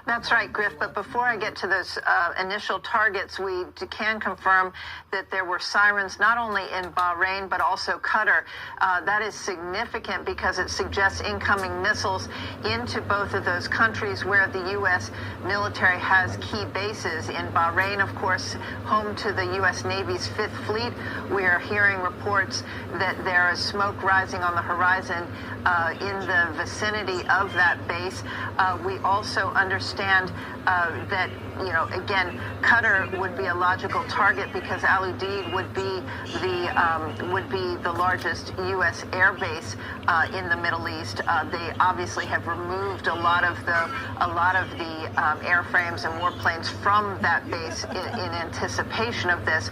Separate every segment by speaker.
Speaker 1: That's right, Griff. But before I get to those initial targets, we can confirm that there were sirens not only in Bahrain, but also Qatar. That is significant because it suggests incoming missiles into both of those countries where the U.S. military has key bases. In Bahrain, of course, home to the U.S. Navy's Fifth Fleet, we are hearing reports that there is smoke rising on the horizon in the vicinity of that base. We also understand that, again, Qatar would be a logical target because Al Udeid would be the largest U.S. air base in the Middle East. They obviously have removed a lot of the airframes and warplanes from that base in anticipation of this.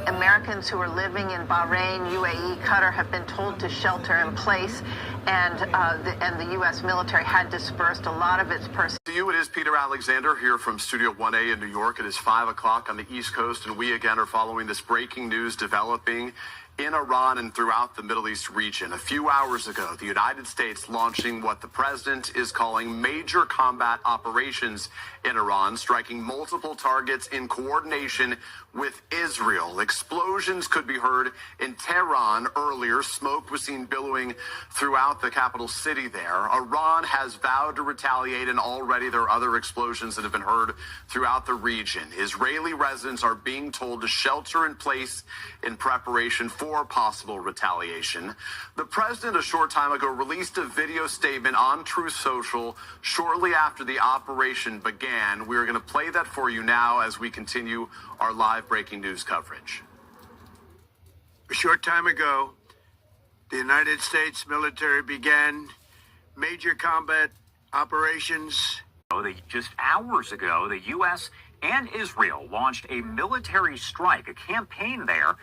Speaker 1: Americans who are living in Bahrain, UAE, Qatar have been told to shelter in place, and the U.S. military had dispersed a lot of its personnel.
Speaker 2: To you, it is Peter Alexander here from Studio 1A in New York. It is 5 o'clock on the East Coast, and we again are following this breaking news developing in Iran and throughout the Middle East region. A few hours ago, the United States launching what the president is calling major combat operations in Iran, striking multiple targets in coordination with Israel. Explosions could be heard in Tehran earlier. Smoke was seen billowing throughout the capital city there. Iran has vowed to retaliate, and already there are other explosions that have been heard throughout the region. Israeli residents are being told to shelter in place in preparation for possible retaliation. The president a short time ago released a video statement on Truth Social shortly after the operation began. We're going to play that for you now as we continue our live breaking news coverage.
Speaker 3: A short time ago, the United States military began major combat operations.
Speaker 4: Just hours ago, the U.S. and Israel launched a military strike, a campaign there.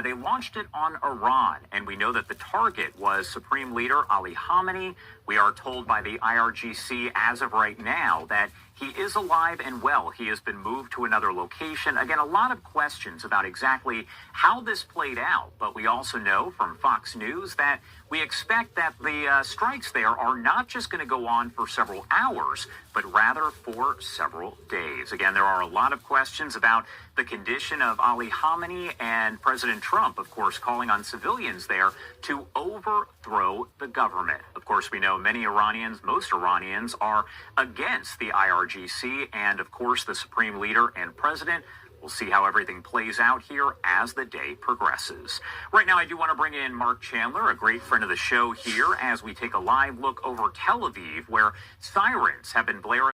Speaker 4: They launched it on Iran, and we know that the target was Supreme Leader Ali Khamenei. We are told by the IRGC as of right now that he is alive and well. He has been moved to another location. Again, a lot of questions about exactly how this played out, but we also know from Fox News that we expect that the strikes there are not just going to go on for several hours, but rather for several days. Again, there are a lot of questions about the condition of Ali Khamenei, and President Trump, of course, calling on civilians there to overthrow the government. Of course, we know many Iranians, most Iranians, are against the IRGC and, of course, the Supreme Leader and President. We'll see how everything plays out here as the day progresses. Right now, I do want to bring in Mark Chandler, a great friend of the show here, as we take a live look over Tel Aviv, where sirens have been blaring.